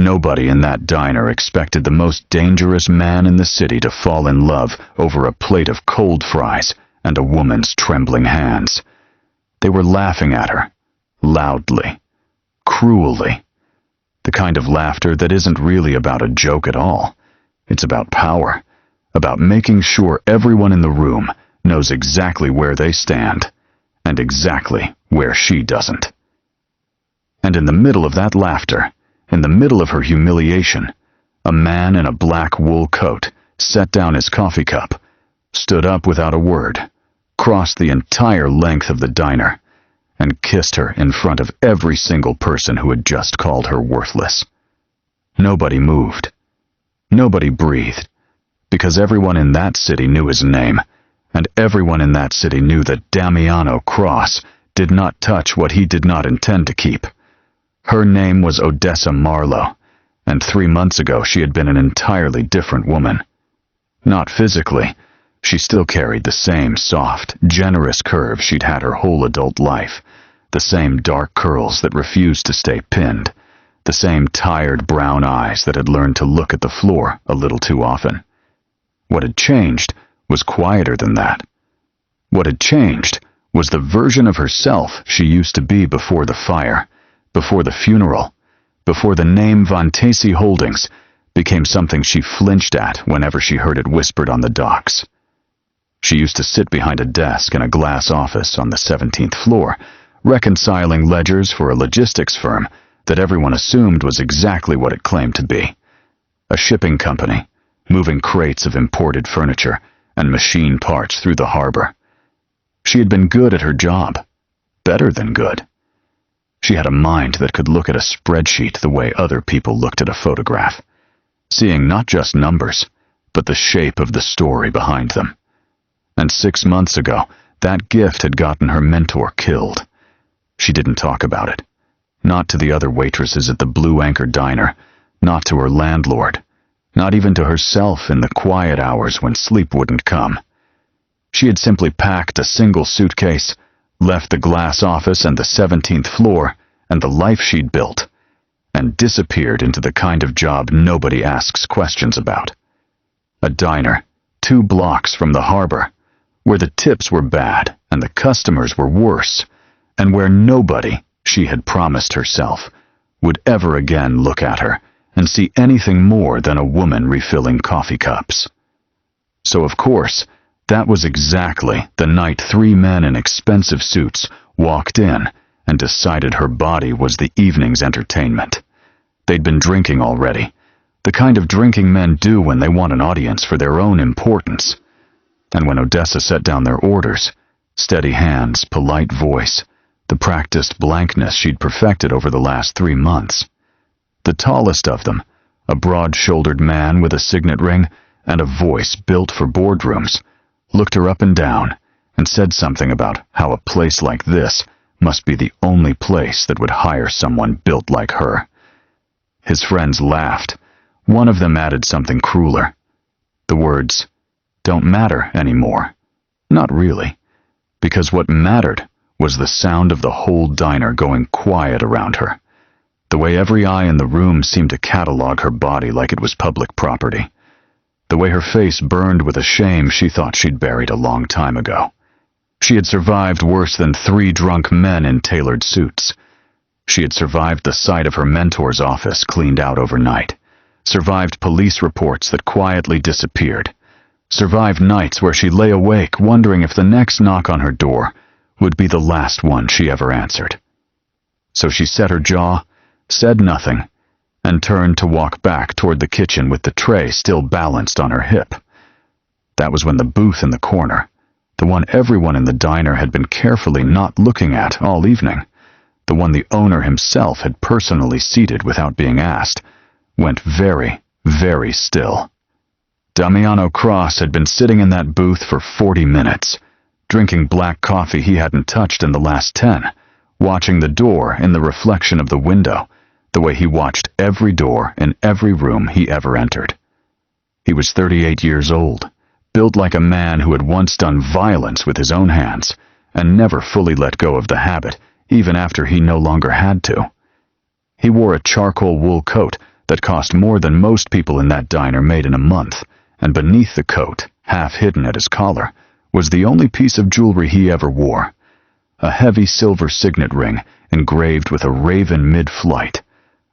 Nobody in that diner expected the most dangerous man in the city to fall in love over a plate of cold fries and a woman's trembling hands. They were laughing at her, loudly, cruelly. The kind of laughter that isn't really about a joke at all. It's about power, about making sure everyone in the room knows exactly where they stand, and exactly where she doesn't. And in the middle of that laughter, in the middle of her humiliation, a man in a black wool coat set down his coffee cup, stood up without a word, crossed the entire length of the diner, and kissed her in front of every single person who had just called her worthless. Nobody moved. Nobody breathed, because everyone in that city knew his name, and everyone in that city knew that Damiano Cross did not touch what he did not intend to keep. Her name was Odessa Marlowe, and 3 months ago she had been an entirely different woman. Not physically. She still carried the same soft, generous curve she'd had her whole adult life, the same dark curls that refused to stay pinned, the same tired brown eyes that had learned to look at the floor a little too often. What had changed was quieter than that. What had changed was the version of herself she used to be before the fire, before the funeral, before the name Von Tacey Holdings became something she flinched at whenever she heard it whispered on the docks. She used to sit behind a desk in a glass office on the 17th floor, reconciling ledgers for a logistics firm that everyone assumed was exactly what it claimed to be. A shipping company, moving crates of imported furniture and machine parts through the harbor. She had been good at her job, better than good. She had a mind that could look at a spreadsheet the way other people looked at a photograph, seeing not just numbers, but the shape of the story behind them. And 6 months ago, that gift had gotten her mentor killed. She didn't talk about it. Not to the other waitresses at the Blue Anchor Diner, not to her landlord, not even to herself in the quiet hours when sleep wouldn't come. She had simply packed a single suitcase, left the glass office and the 17th floor and the life she'd built, and disappeared into the kind of job nobody asks questions about. A diner, 2 blocks from the harbor, where the tips were bad and the customers were worse, and where nobody, she had promised herself, would ever again look at her and see anything more than a woman refilling coffee cups. So of course, that was exactly the night 3 men in expensive suits walked in and decided her body was the evening's entertainment. They'd been drinking already, the kind of drinking men do when they want an audience for their own importance. And when Odessa set down their orders, steady hands, polite voice, the practiced blankness she'd perfected over the last 3 months. The tallest of them, a broad-shouldered man with a signet ring and a voice built for boardrooms, looked her up and down and said something about how a place like this must be the only place that would hire someone built like her. His friends laughed. One of them added something crueler. The words, "don't matter anymore." Not really, because what mattered was the sound of the whole diner going quiet around her, the way every eye in the room seemed to catalog her body like it was public property, the way her face burned with a shame she thought she'd buried a long time ago. She had survived worse than 3 drunk men in tailored suits. She had survived the sight of her mentor's office cleaned out overnight, survived police reports that quietly disappeared, survived nights where she lay awake wondering if the next knock on her door would be the last one she ever answered. So she set her jaw, said nothing, and turned to walk back toward the kitchen with the tray still balanced on her hip. That was when the booth in the corner, the one everyone in the diner had been carefully not looking at all evening, the one the owner himself had personally seated without being asked, went very, very still. Damiano Cross had been sitting in that booth for 40 minutes, drinking black coffee he hadn't touched in the last 10, watching the door in the reflection of the window, the way he watched every door in every room he ever entered. He was 38 years old, built like a man who had once done violence with his own hands, and never fully let go of the habit, even after he no longer had to. He wore a charcoal wool coat that cost more than most people in that diner made in a month, and beneath the coat, half hidden at his collar, was the only piece of jewelry he ever wore. A heavy silver signet ring engraved with a raven mid-flight,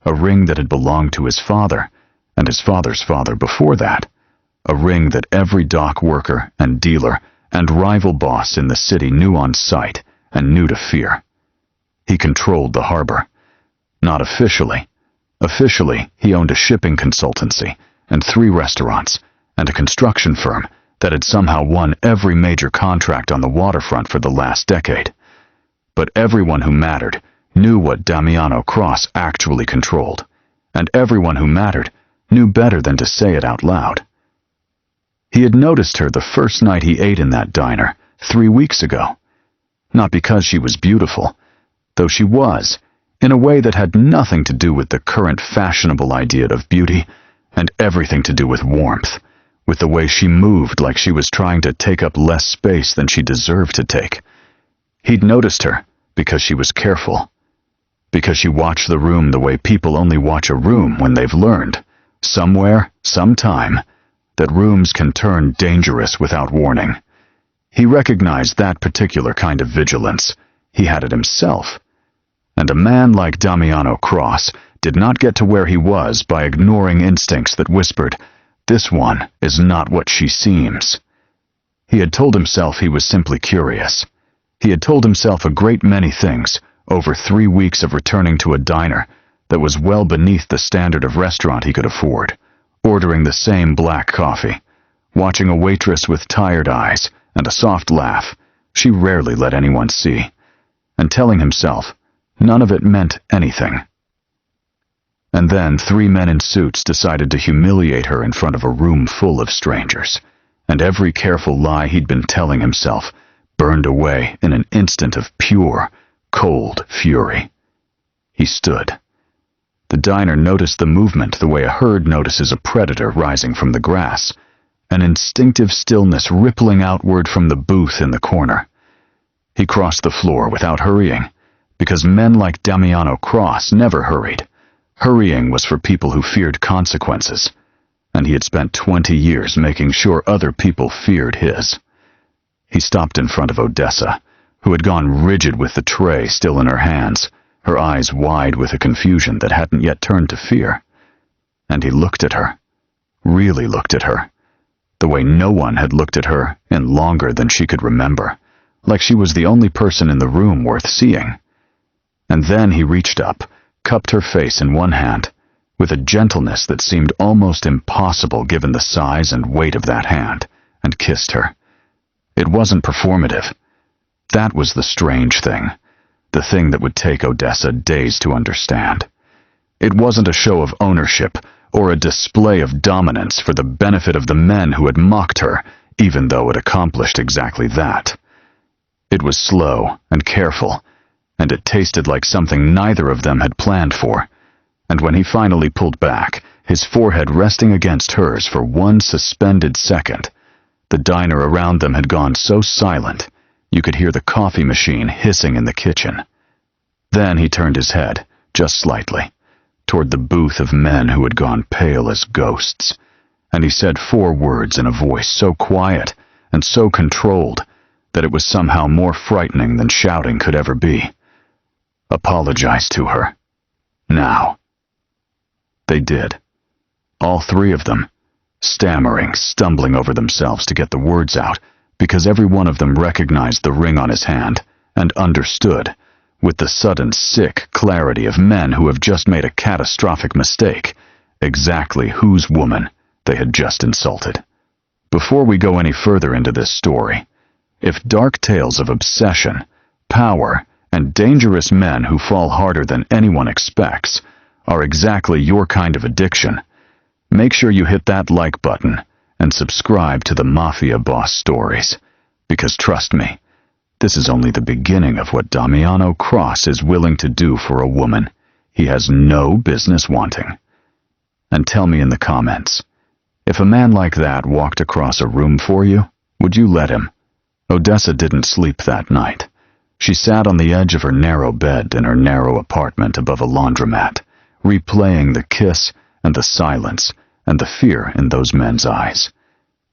a ring that had belonged to his father, and his father's father before that, a ring that every dock worker and dealer and rival boss in the city knew on sight and knew to fear. He controlled the harbor. Not officially. Officially, he owned a shipping consultancy and 3 restaurants and a construction firm that had somehow won every major contract on the waterfront for the last decade. But everyone who mattered knew what Damiano Cross actually controlled, and everyone who mattered knew better than to say it out loud. He had noticed her the first night he ate in that diner 3 weeks ago. Not because she was beautiful, though she was, in a way that had nothing to do with the current fashionable idea of beauty, and everything to do with warmth, with the way she moved like she was trying to take up less space than she deserved to take. He'd noticed her because she was careful, because she watched the room the way people only watch a room when they've learned, somewhere, sometime, that rooms can turn dangerous without warning. He recognized that particular kind of vigilance. He had it himself. And a man like Damiano Cross did not get to where he was by ignoring instincts that whispered, "This one is not what she seems." He had told himself he was simply curious. He had told himself a great many things over 3 weeks of returning to a diner that was well beneath the standard of restaurant he could afford, ordering the same black coffee, watching a waitress with tired eyes and a soft laugh she rarely let anyone see, and telling himself none of it meant anything. And then 3 men in suits decided to humiliate her in front of a room full of strangers, and every careful lie he'd been telling himself burned away in an instant of pure, cold fury. He stood. The diner noticed the movement the way a herd notices a predator rising from the grass, an instinctive stillness rippling outward from the booth in the corner. He crossed the floor without hurrying, because men like Damiano Cross never hurried. Hurrying was for people who feared consequences, and he had spent 20 years making sure other people feared his. He stopped in front of Odessa, who had gone rigid with the tray still in her hands, her eyes wide with a confusion that hadn't yet turned to fear. And he looked at her, really looked at her, the way no one had looked at her in longer than she could remember, like she was the only person in the room worth seeing. And then he reached up, cupped her face in one hand, with a gentleness that seemed almost impossible given the size and weight of that hand, and kissed her. It wasn't performative. That was the strange thing, the thing that would take Odessa days to understand. It wasn't a show of ownership or a display of dominance for the benefit of the men who had mocked her, even though it accomplished exactly that. It was slow and careful, and it tasted like something neither of them had planned for. And when he finally pulled back, his forehead resting against hers for one suspended second, the diner around them had gone so silent you could hear the coffee machine hissing in the kitchen. Then he turned his head, just slightly, toward the booth of men who had gone pale as ghosts, and he said 4 words in a voice so quiet and so controlled that it was somehow more frightening than shouting could ever be. Apologize to her. Now. They did. All 3 of them, stammering, stumbling over themselves to get the words out, because every one of them recognized the ring on his hand and understood, with the sudden sick clarity of men who have just made a catastrophic mistake, exactly whose woman they had just insulted. Before we go any further into this story, if dark tales of obsession, power, and dangerous men who fall harder than anyone expects are exactly your kind of addiction, make sure you hit that like button and subscribe to the Mafia Boss Stories, because trust me, this is only the beginning of what Damiano Cross is willing to do for a woman he has no business wanting. And tell me in the comments, if a man like that walked across a room for you, would you let him? Odessa didn't sleep that night. She sat on the edge of her narrow bed in her narrow apartment above a laundromat, replaying the kiss and the silence, and the fear in those men's eyes.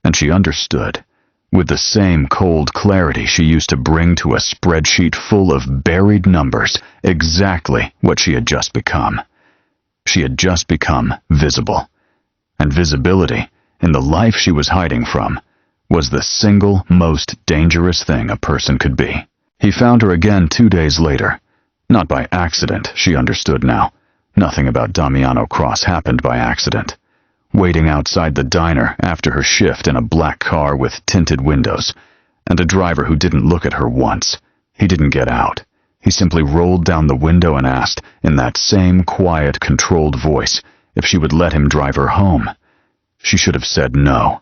And she understood, with the same cold clarity she used to bring to a spreadsheet full of buried numbers, exactly what she had just become. She had just become visible. And visibility, in the life she was hiding from, was the single most dangerous thing a person could be. He found her again 2 days later. Not by accident, she understood now. Nothing about Damiano Cross happened by accident. Waiting outside the diner after her shift in a black car with tinted windows, and a driver who didn't look at her once. He didn't get out. He simply rolled down the window and asked, in that same quiet, controlled voice, if she would let him drive her home. She should have said no.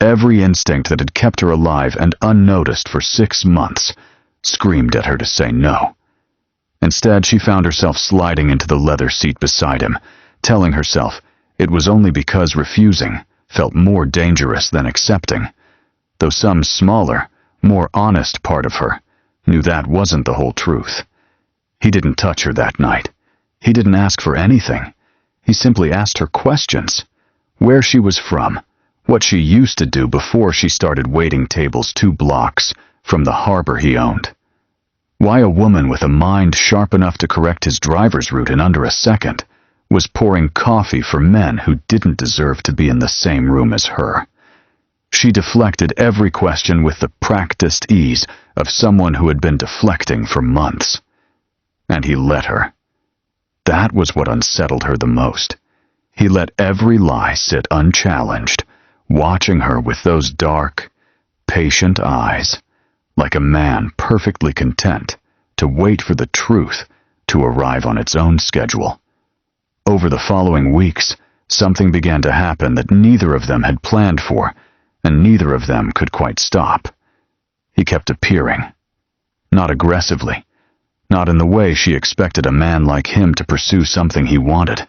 Every instinct that had kept her alive and unnoticed for 6 months screamed at her to say no. Instead, she found herself sliding into the leather seat beside him, telling herself it was only because refusing felt more dangerous than accepting, though some smaller, more honest part of her knew that wasn't the whole truth. He didn't touch her that night. He didn't ask for anything. He simply asked her questions. Where she was from, what she used to do before she started waiting tables 2 blocks from the harbor he owned. Why a woman with a mind sharp enough to correct his driver's route in under a second was pouring coffee for men who didn't deserve to be in the same room as her. She deflected every question with the practiced ease of someone who had been deflecting for months. And he let her. That was what unsettled her the most. He let every lie sit unchallenged, watching her with those dark, patient eyes, like a man perfectly content to wait for the truth to arrive on its own schedule. Over the following weeks, something began to happen that neither of them had planned for, and neither of them could quite stop. He kept appearing. Not aggressively. Not in the way she expected a man like him to pursue something he wanted.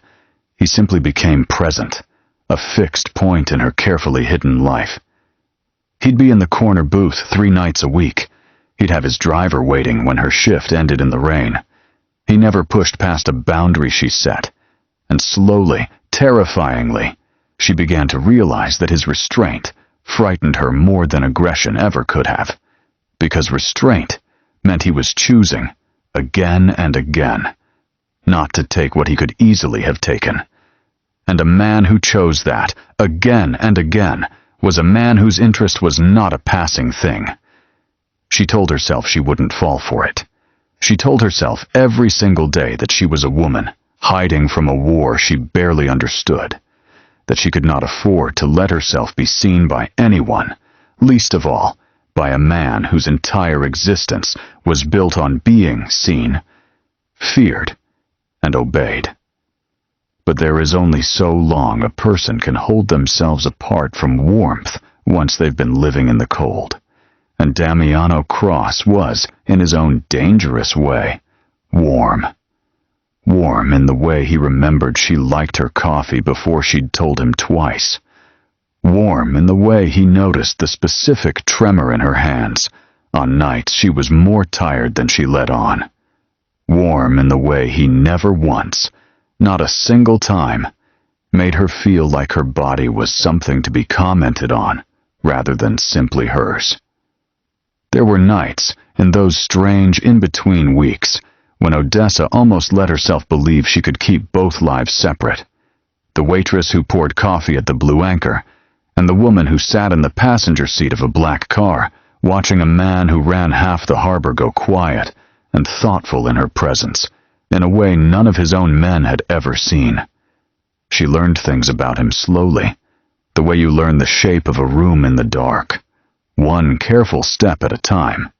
He simply became present, a fixed point in her carefully hidden life. He'd be in the corner booth 3 nights a week. He'd have his driver waiting when her shift ended in the rain. He never pushed past a boundary she set. And slowly, terrifyingly, she began to realize that his restraint frightened her more than aggression ever could have. Because restraint meant he was choosing, again and again, not to take what he could easily have taken. And a man who chose that, again and again, was a man whose interest was not a passing thing. She told herself she wouldn't fall for it. She told herself every single day that she was a woman, hiding from a war she barely understood, that she could not afford to let herself be seen by anyone, least of all by a man whose entire existence was built on being seen, feared, and obeyed. But there is only so long a person can hold themselves apart from warmth once they've been living in the cold, and Damiano Cross was, in his own dangerous way, warm. Warm in the way he remembered she liked her coffee before she'd told him twice. Warm in the way he noticed the specific tremor in her hands on nights she was more tired than she let on. Warm in the way he never once, not a single time, made her feel like her body was something to be commented on rather than simply hers. There were nights, in those strange in-between weeks, when Odessa almost let herself believe she could keep both lives separate. The waitress who poured coffee at the Blue Anchor, and the woman who sat in the passenger seat of a black car, watching a man who ran half the harbor go quiet and thoughtful in her presence, in a way none of his own men had ever seen. She learned things about him slowly, the way you learn the shape of a room in the dark, one careful step at a time.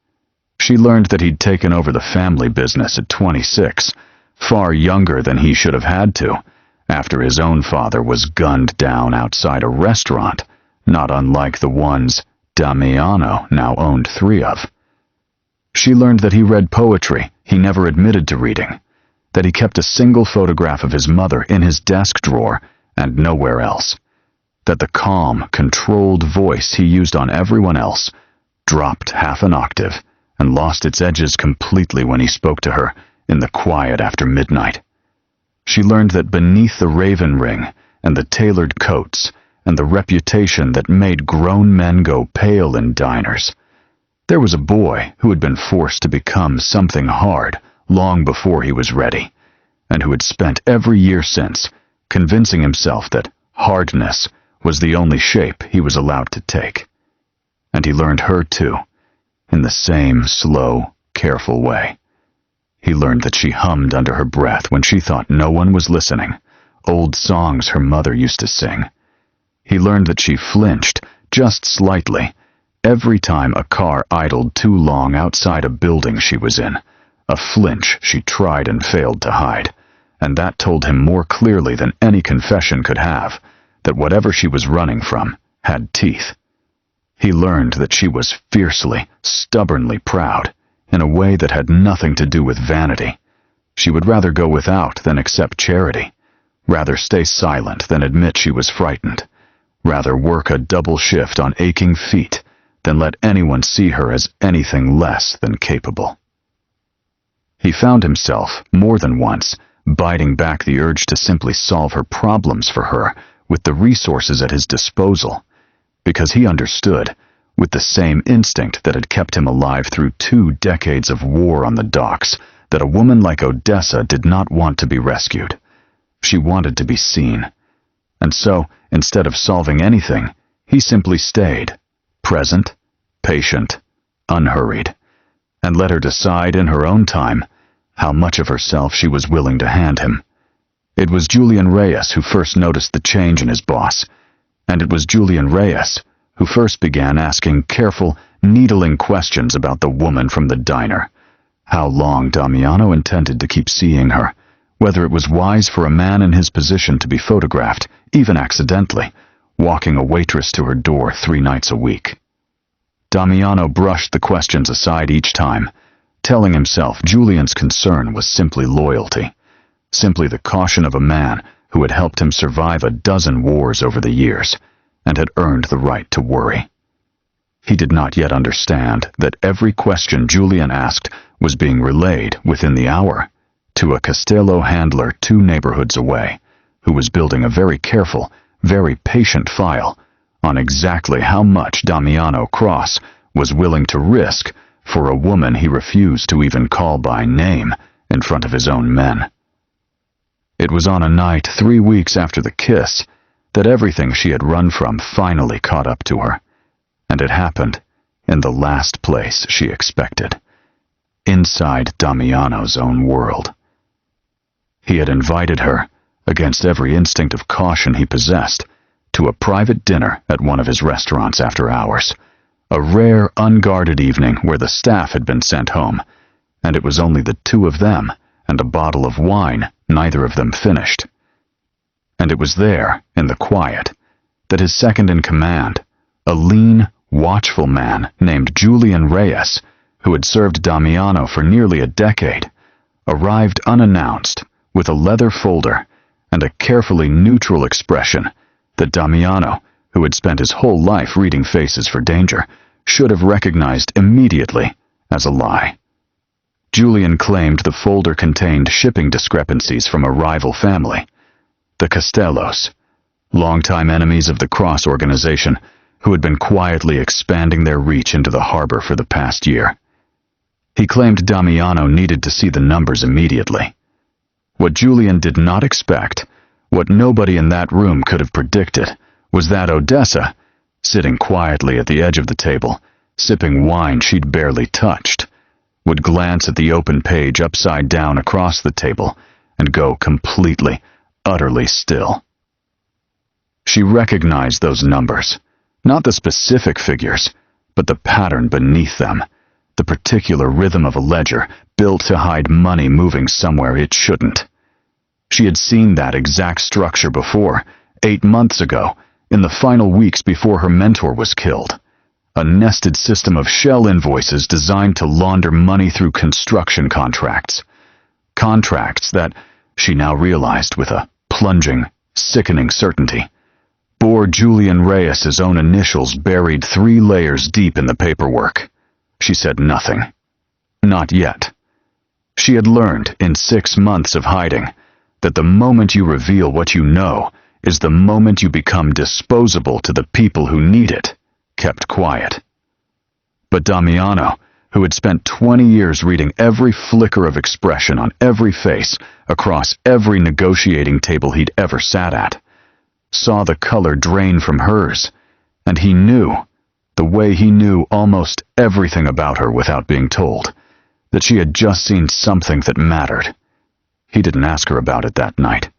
She learned that he'd taken over the family business at 26, far younger than he should have had to, after his own father was gunned down outside a restaurant, not unlike the ones Damiano now owned 3 of. She learned that he read poetry he never admitted to reading, that he kept a single photograph of his mother in his desk drawer and nowhere else, that the calm, controlled voice he used on everyone else dropped half an octave and lost its edges completely when he spoke to her in the quiet after midnight. She learned that beneath the raven ring and the tailored coats, and the reputation that made grown men go pale in diners. There was a boy who had been forced to become something hard long before he was ready, and who had spent every year since convincing himself that hardness was the only shape he was allowed to take. And he learned her too, in the same slow, careful way. He learned that she hummed under her breath when she thought no one was listening, old songs her mother used to sing. He learned that she flinched, just slightly, every time a car idled too long outside a building she was in, a flinch she tried and failed to hide, and that told him more clearly than any confession could have that whatever she was running from had teeth. He learned that she was fiercely, stubbornly proud, in a way that had nothing to do with vanity. She would rather go without than accept charity, rather stay silent than admit she was frightened, rather work a double shift on aching feet than let anyone see her as anything less than capable. He found himself, more than once, biting back the urge to simply solve her problems for her with the resources at his disposal, because he understood, with the same instinct that had kept him alive through 2 decades of war on the docks, that a woman like Odessa did not want to be rescued. She wanted to be seen. And so, instead of solving anything, he simply stayed, present, patient, unhurried, and let her decide in her own time how much of herself she was willing to hand him. It was Julian Reyes who first noticed the change in his boss, and it was Julian Reyes who first began asking careful, needling questions about the woman from the diner. How long Damiano intended to keep seeing her, whether it was wise for a man in his position to be photographed, even accidentally, walking a waitress to her door 3 nights a week. Damiano brushed the questions aside each time, telling himself Julian's concern was simply loyalty, simply the caution of a man who had helped him survive a dozen wars over the years, and had earned the right to worry. He did not yet understand that every question Julian asked was being relayed within the hour to a Castello handler 2 neighborhoods away, who was building a very careful, very patient file on exactly how much Damiano Cross was willing to risk for a woman he refused to even call by name in front of his own men. It was on a night 3 weeks after the kiss that everything she had run from finally caught up to her, and it happened in the last place she expected, inside Damiano's own world. He had invited her, against every instinct of caution he possessed, to a private dinner at one of his restaurants after hours, a rare, unguarded evening where the staff had been sent home, and it was only the 2 of them and a bottle of wine neither of them finished. And it was there, in the quiet, that his second-in-command, a lean, watchful man named Julian Reyes, who had served Damiano for nearly a decade, arrived unannounced with a leather folder and a carefully neutral expression that Damiano, who had spent his whole life reading faces for danger, should have recognized immediately as a lie. Julian claimed the folder contained shipping discrepancies from a rival family, the Castellos, longtime enemies of the Cross organization, who had been quietly expanding their reach into the harbor for the past year. He claimed Damiano needed to see the numbers immediately. What Julian did not expect, what nobody in that room could have predicted, was that Odessa, sitting quietly at the edge of the table, sipping wine she'd barely touched, would glance at the open page upside down across the table and go completely, utterly still. She recognized those numbers, not the specific figures, but the pattern beneath them, the particular rhythm of a ledger built to hide money moving somewhere it shouldn't. She had seen that exact structure before, 8 months ago, in the final weeks before her mentor was killed. A nested system of shell invoices designed to launder money through construction contracts. Contracts that, she now realized with a plunging, sickening certainty, bore Julian Reyes's own initials buried 3 layers deep in the paperwork. She said nothing. Not yet. She had learned in 6 months of hiding that the moment you reveal what you know, is the moment you become disposable to the people who need it, kept quiet. But Damiano, who had spent 20 years reading every flicker of expression on every face across every negotiating table he'd ever sat at, saw the color drain from hers, and he knew, the way he knew almost everything about her without being told, that she had just seen something that mattered. He didn't ask her about it that night.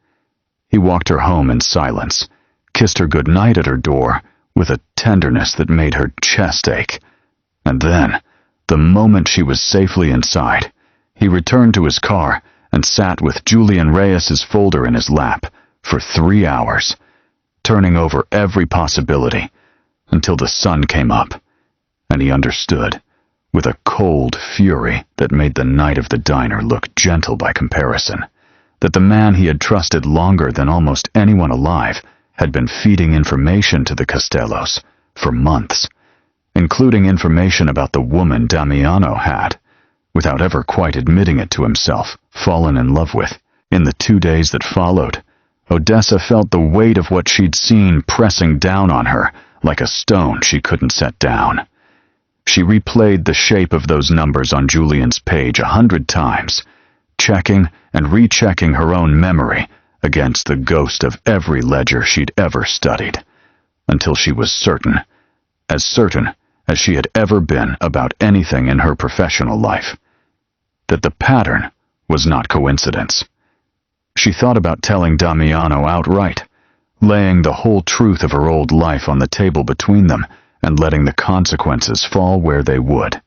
He walked her home in silence, kissed her good night at her door with a tenderness that made her chest ache, and then, the moment she was safely inside, he returned to his car and sat with Julian Reyes's folder in his lap for 3 hours, turning over every possibility until the sun came up, and he understood, with a cold fury that made the night of the diner look gentle by comparison, that the man he had trusted longer than almost anyone alive had been feeding information to the Costellos for months, including information about the woman Damiano had, without ever quite admitting it to himself, fallen in love with. In the 2 days that followed, Odessa felt the weight of what she'd seen pressing down on her like a stone she couldn't set down. She replayed the shape of those numbers on Julian's page 100 times, checking and rechecking her own memory against the ghost of every ledger she'd ever studied, until she was certain as she had ever been about anything in her professional life, that the pattern was not coincidence. She thought about telling Damiano outright, laying the whole truth of her old life on the table between them and letting the consequences fall where they would.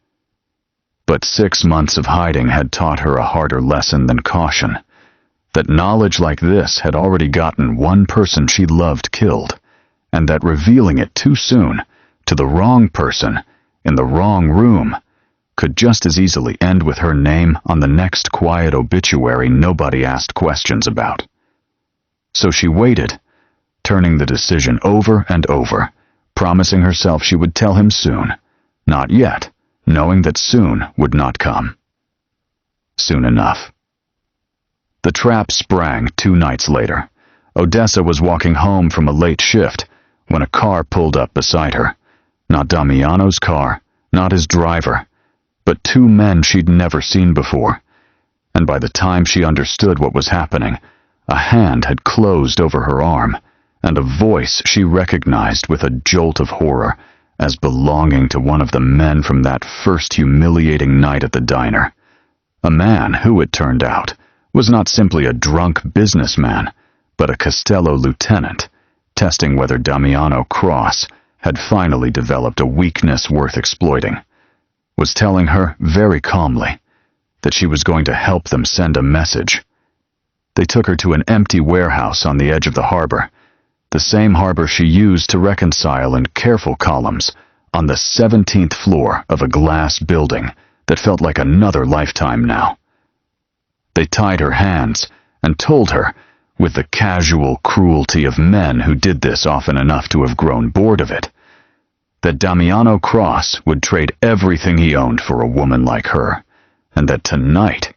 But 6 months of hiding had taught her a harder lesson than caution, that knowledge like this had already gotten one person she loved killed, and that revealing it too soon to the wrong person in the wrong room could just as easily end with her name on the next quiet obituary nobody asked questions about. So she waited, turning the decision over and over, promising herself she would tell him soon, not yet, knowing that soon would not come. Soon enough. The trap sprang 2 nights later. Odessa was walking home from a late shift when a car pulled up beside her. Not Damiano's car, not his driver, but 2 men she'd never seen before. And by the time she understood what was happening, a hand had closed over her arm, and a voice she recognized with a jolt of horror as belonging to one of the men from that first humiliating night at the diner. A man who, it turned out, was not simply a drunk businessman, but a Costello lieutenant, testing whether Damiano Cross had finally developed a weakness worth exploiting, was telling her very calmly that she was going to help them send a message. They took her to an empty warehouse on the edge of the harbor, the same harbor she used to reconcile in careful columns on the 17th floor of a glass building that felt like another lifetime now. They tied her hands and told her, with the casual cruelty of men who did this often enough to have grown bored of it, that Damiano Cross would trade everything he owned for a woman like her, and that tonight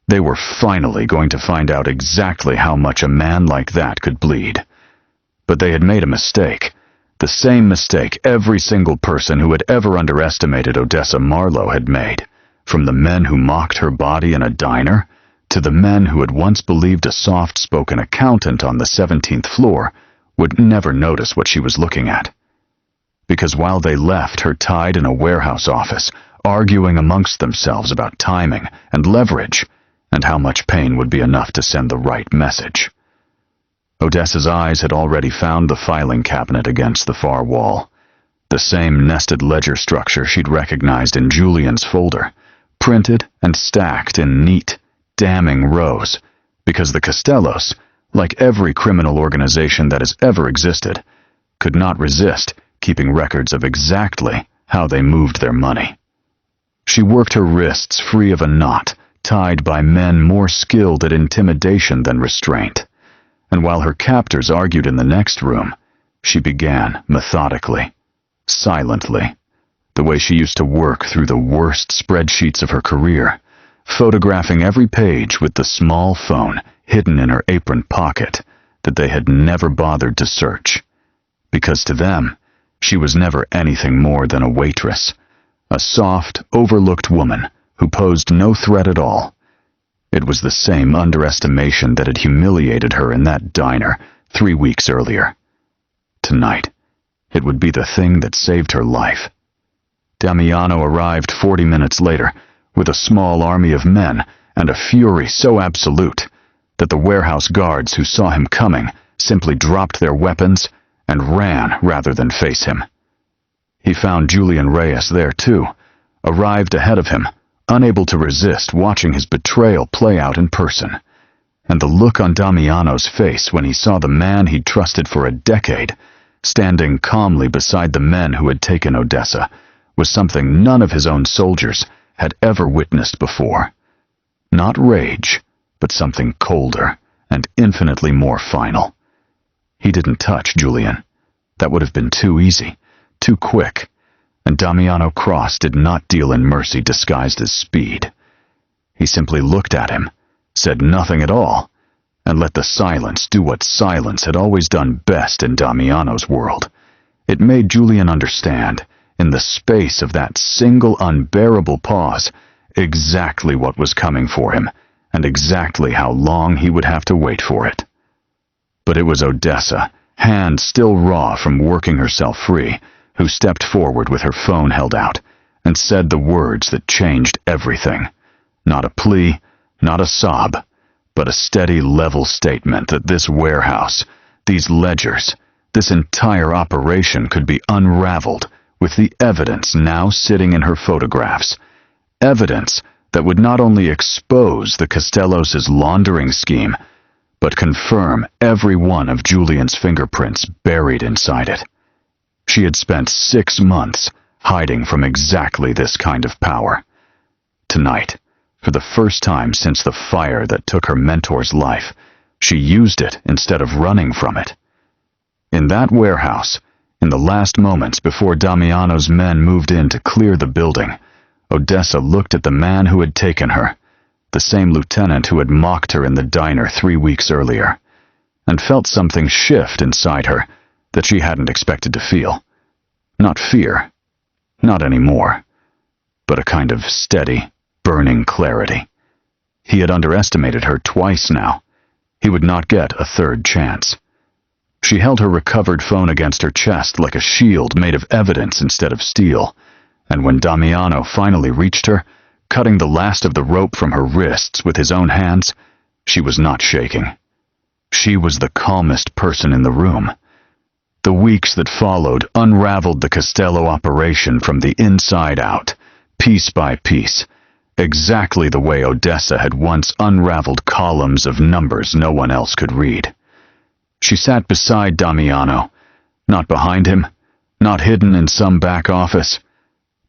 they were finally going to find out exactly how much a man like that could bleed. But they had made a mistake, the same mistake every single person who had ever underestimated Odessa Marlowe had made, from the men who mocked her body in a diner to the men who had once believed a soft-spoken accountant on the 17th floor would never notice what she was looking at. Because while they left her tied in a warehouse office, arguing amongst themselves about timing and leverage, and how much pain would be enough to send the right message, Odessa's eyes had already found the filing cabinet against the far wall, the same nested ledger structure she'd recognized in Julian's folder, printed and stacked in neat, damning rows, because the Costellos, like every criminal organization that has ever existed, could not resist keeping records of exactly how they moved their money. She worked her wrists free of a knot, tied by men more skilled at intimidation than restraint, and while her captors argued in the next room, she began methodically, silently, the way she used to work through the worst spreadsheets of her career, photographing every page with the small phone hidden in her apron pocket, that they had never bothered to search. Because to them, she was never anything more than a waitress, a soft, overlooked woman who posed no threat at all. It was the same underestimation that had humiliated her in that diner 3 weeks earlier. Tonight, it would be the thing that saved her life. Damiano arrived 40 minutes later with a small army of men and a fury so absolute that the warehouse guards who saw him coming simply dropped their weapons and ran rather than face him. He found Julian Reyes there too, arrived ahead of him, unable to resist watching his betrayal play out in person. And the look on Damiano's face when he saw the man he'd trusted for a decade standing calmly beside the men who had taken Odessa was something none of his own soldiers had ever witnessed before. Not rage, but something colder and infinitely more final. He didn't touch Julian. That would have been too easy, too quick, and Damiano Cross did not deal in mercy disguised as speed. He simply looked at him, said nothing at all, and let the silence do what silence had always done best in Damiano's world. It made Julian understand, in the space of that single unbearable pause, exactly what was coming for him, and exactly how long he would have to wait for it. But it was Odessa, hands still raw from working herself free, who stepped forward with her phone held out, and said the words that changed everything. Not a plea, not a sob, but a steady, level statement that this warehouse, these ledgers, this entire operation could be unraveled with the evidence now sitting in her photographs. Evidence that would not only expose the Castellos' laundering scheme, but confirm every one of Julian's fingerprints buried inside it. She had spent 6 months hiding from exactly this kind of power. Tonight, for the first time since the fire that took her mentor's life, she used it instead of running from it. In that warehouse, in the last moments before Damiano's men moved in to clear the building, Odessa looked at the man who had taken her, the same lieutenant who had mocked her in the diner 3 weeks earlier, and felt something shift inside her that she hadn't expected to feel. Not fear, not anymore, but a kind of steady, burning clarity. He had underestimated her twice now. He would not get a third chance. She held her recovered phone against her chest like a shield made of evidence instead of steel, and when Damiano finally reached her, cutting the last of the rope from her wrists with his own hands, she was not shaking. She was the calmest person in the room. The weeks that followed unraveled the Castello operation from the inside out, piece by piece, exactly the way Odessa had once unraveled columns of numbers no one else could read. She sat beside Damiano, not behind him, not hidden in some back office,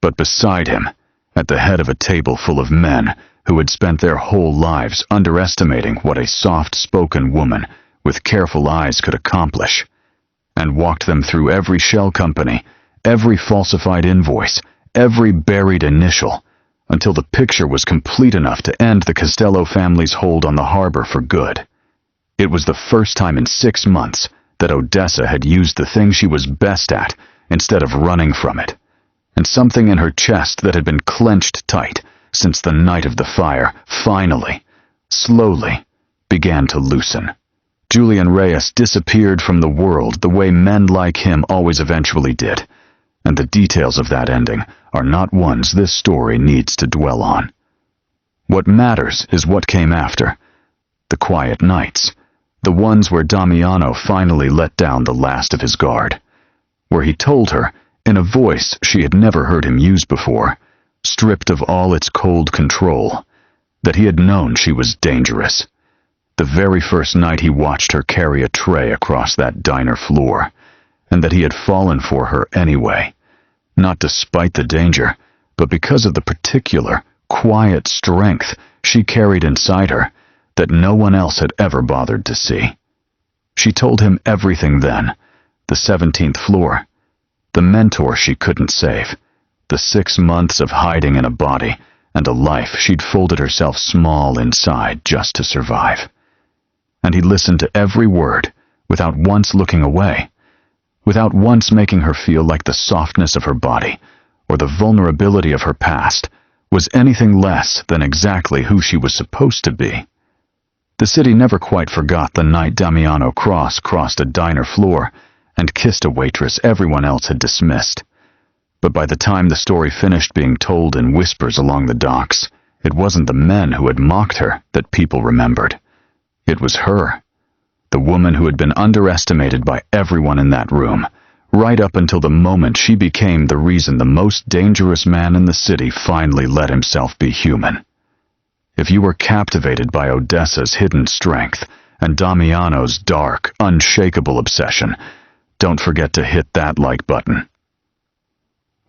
but beside him, at the head of a table full of men who had spent their whole lives underestimating what a soft-spoken woman with careful eyes could accomplish, and walked them through every shell company, every falsified invoice, every buried initial, until the picture was complete enough to end the Castello family's hold on the harbor for good. It was the first time in 6 months that Odessa had used the thing she was best at instead of running from it, and something in her chest that had been clenched tight since the night of the fire finally, slowly, began to loosen. Julian Reyes disappeared from the world the way men like him always eventually did, and the details of that ending are not ones this story needs to dwell on. What matters is what came after. The quiet nights, the ones where Damiano finally let down the last of his guard, where he told her, in a voice she had never heard him use before, stripped of all its cold control, that he had known she was dangerous. The very first night he watched her carry a tray across that diner floor, and that he had fallen for her anyway, not despite the danger, but because of the particular, quiet strength she carried inside her that no one else had ever bothered to see. She told him everything then, the 17th floor, the mentor she couldn't save, the 6 months of hiding in a body, and a life she'd folded herself small inside just to survive. And he listened to every word, without once looking away, without once making her feel like the softness of her body or the vulnerability of her past was anything less than exactly who she was supposed to be. The city never quite forgot the night Damiano crossed a diner floor and kissed a waitress everyone else had dismissed. But by the time the story finished being told in whispers along the docks, it wasn't the men who had mocked her that people remembered. It was her, the woman who had been underestimated by everyone in that room, right up until the moment she became the reason the most dangerous man in the city finally let himself be human. If you were captivated by Odessa's hidden strength and Damiano's dark, unshakable obsession, don't forget to hit that like button.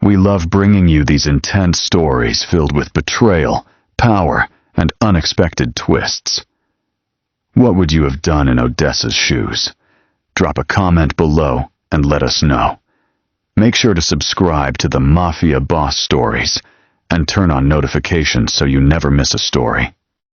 We love bringing you these intense stories filled with betrayal, power, and unexpected twists. What would you have done in Odessa's shoes? Drop a comment below and let us know. Make sure to subscribe to the Mafia Boss Stories and turn on notifications so you never miss a story.